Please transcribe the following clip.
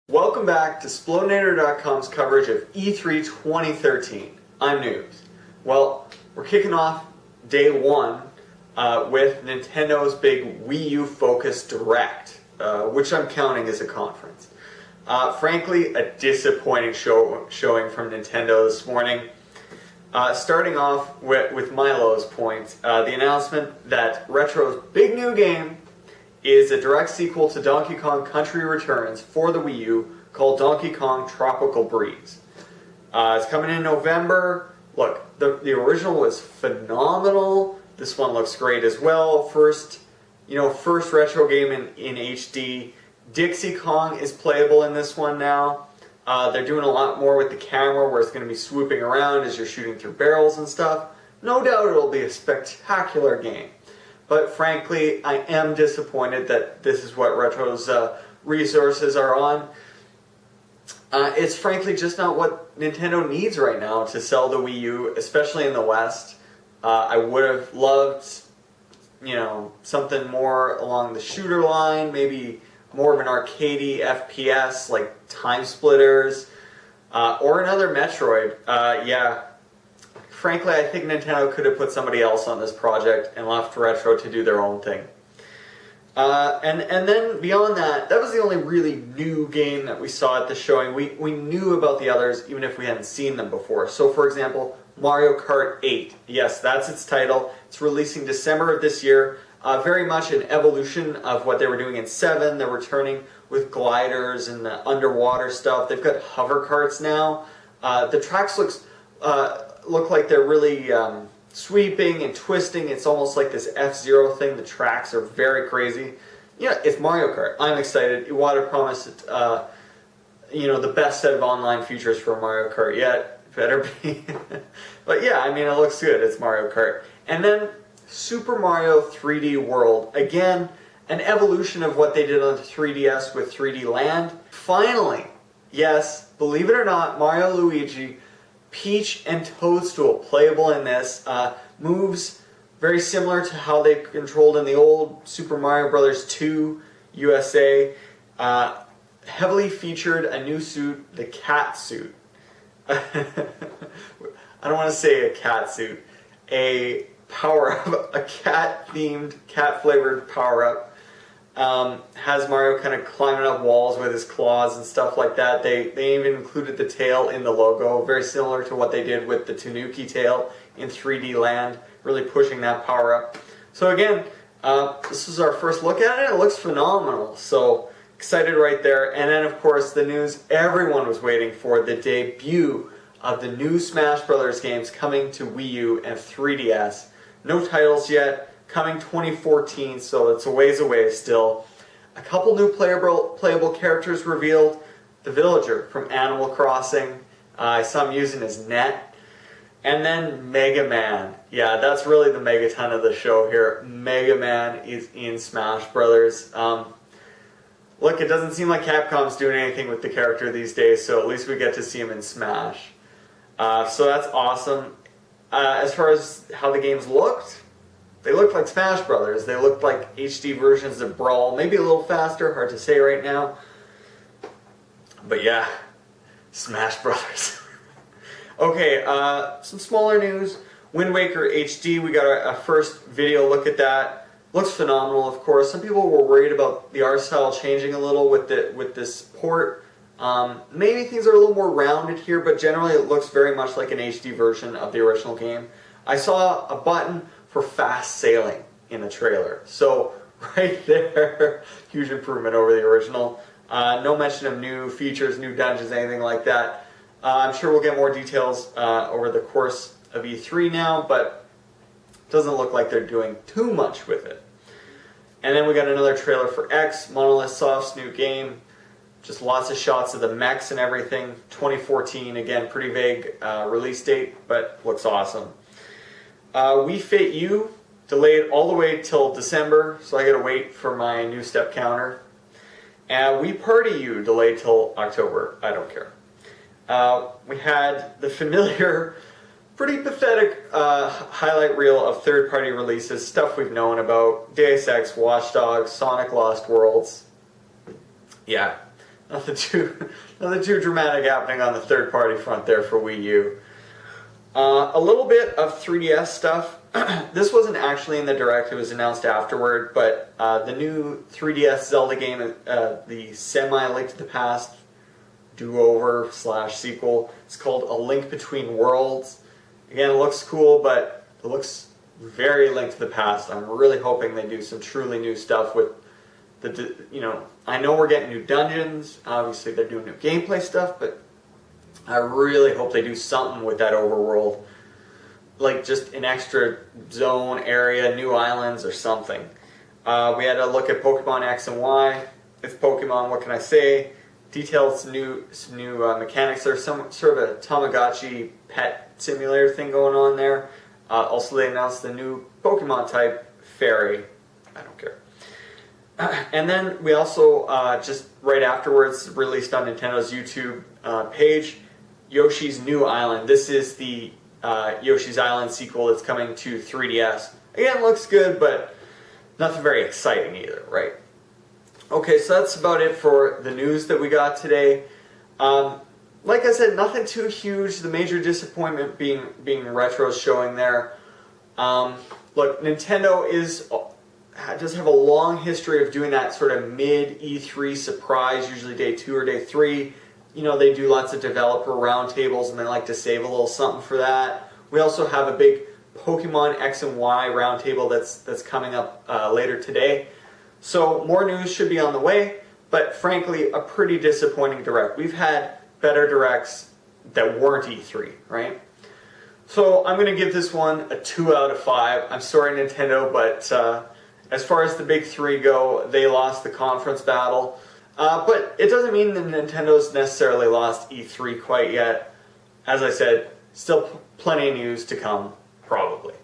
Welcome back to Splodinator.com's coverage of E3 2013. I'm Noobs. Well, we're kicking off day one with Nintendo's big Wii U Focus Direct, which I'm counting as a conference. Frankly, a disappointing showing from Nintendo this morning. Starting off with my lowest point, the announcement that Retro's big new game is a direct sequel to Donkey Kong Country Returns for the Wii U called Donkey Kong Tropical Breeze. It's coming in November. Look, the original was phenomenal. This one looks great as well. First retro game in HD. Dixie Kong is playable in this one now. They're doing a lot more with the camera where it's going to be swooping around as you're shooting through barrels and stuff. No doubt it'll be a spectacular game. But frankly, I am disappointed that this is what Retro's resources are on. It's frankly just not what Nintendo needs right now to sell the Wii U, especially in the West. I would have loved, something more along the shooter line, maybe more of an arcadey FPS like Time Splitters, or another Metroid. Frankly, I think Nintendo could have put somebody else on this project and left Retro to do their own thing. And then beyond that was the only really new game that we saw at the showing. We knew about the others even if we hadn't seen them before. So for example, Mario Kart 8. Yes, that's its title. It's releasing December of this year. Very much an evolution of what they were doing in 7. They're returning with gliders and the underwater stuff. They've got hover carts now. The tracks look like they're really sweeping and twisting. It's almost like this F-Zero thing. The tracks are very crazy. It's Mario Kart. I'm excited. Iwata promised, the best set of online features for Mario Kart yet. Better be. But yeah, it looks good. It's Mario Kart. And then Super Mario 3D World. Again, an evolution of what they did on the 3DS with 3D Land. Finally, yes, believe it or not, Mario Luigi, Peach and Toadstool playable in this. Moves very similar to how they controlled in the old Super Mario Bros. 2 USA. Heavily featured a new suit, the cat suit. I don't want to say a cat suit. A power-up, a cat-themed, cat-flavored power-up. Has Mario kind of climbing up walls with his claws and stuff like that. They even included the tail in the logo, very similar to what they did with the Tanuki tail in 3D Land, really pushing that power up. So again, this is our first look at it. It looks phenomenal. So excited right there. And then of course the news everyone was waiting for, the debut of the new Smash Bros games coming to Wii U and 3DS. No titles yet. Coming 2014, so it's a ways away still. A couple new playable characters revealed. The villager from Animal Crossing. I saw him using his net. And then Mega Man. Yeah, that's really the megaton of the show here. Mega Man is in Smash Brothers. Look, it doesn't seem like Capcom's doing anything with the character these days, so at least we get to see him in Smash. So that's awesome. As far as how the games looked, they looked like Smash Brothers. They looked like HD versions of Brawl. Maybe a little faster, hard to say right now. But yeah, Smash Brothers. Okay, some smaller news. Wind Waker HD, we got a first video look at that. Looks phenomenal, of course. Some people were worried about the art style changing a little with this port. Maybe things are a little more rounded here, but generally it looks very much like an HD version of the original game. I saw a button for fast sailing in the trailer. So right there, huge improvement over the original. No mention of new features, new dungeons, anything like that. I'm sure we'll get more details over the course of E3 now, but it doesn't look like they're doing too much with it. And then we got another trailer for X, Monolith Soft's new game. Just lots of shots of the mechs and everything. 2014, again, pretty vague release date, but looks awesome. Wii Fit U, delayed all the way till December, so I gotta wait for my new step counter. And Wii Party U, delayed till October, I don't care. We had the familiar, pretty pathetic highlight reel of third-party releases, stuff we've known about. Deus Ex, Watch Dogs, Sonic Lost Worlds. Yeah, nothing too dramatic happening on the third-party front there for Wii U. A little bit of 3DS stuff. This wasn't actually in the Direct, it was announced afterward, but the new 3DS Zelda game, the semi-Link to the Past do-over / sequel, it's called A Link Between Worlds. Again, it looks cool, but it looks very Link to the Past. I'm really hoping they do some truly new stuff with the, I know we're getting new dungeons, obviously they're doing new gameplay stuff, but I really hope they do something with that overworld. Like just an extra zone area, new islands or something. We had a look at Pokemon X and Y. It's Pokemon, what can I say? Detailed some new mechanics. There's some sort of a Tamagotchi pet simulator thing going on there. Also they announced the new Pokemon type, Fairy. I don't care. And then we also, just right afterwards, released on Nintendo's YouTube page, Yoshi's New Island. This is the Yoshi's Island sequel that's coming to 3DS. Again, looks good, but nothing very exciting either, right? Okay, so that's about it for the news that we got today. Like I said, nothing too huge. The major disappointment being Retro's showing there. Look, Nintendo does have a long history of doing that sort of mid E3 surprise, usually day 2 or day 3. They do lots of developer roundtables and they like to save a little something for that. We also have a big Pokemon X and Y roundtable that's coming up later today. So more news should be on the way, but frankly, a pretty disappointing Direct. We've had better Directs that weren't E3, right? So I'm going to give this one a 2 out of 5. I'm sorry, Nintendo, but as far as the big 3 go, they lost the conference battle. But it doesn't mean that Nintendo's necessarily lost E3 quite yet. As I said, still plenty of news to come, probably.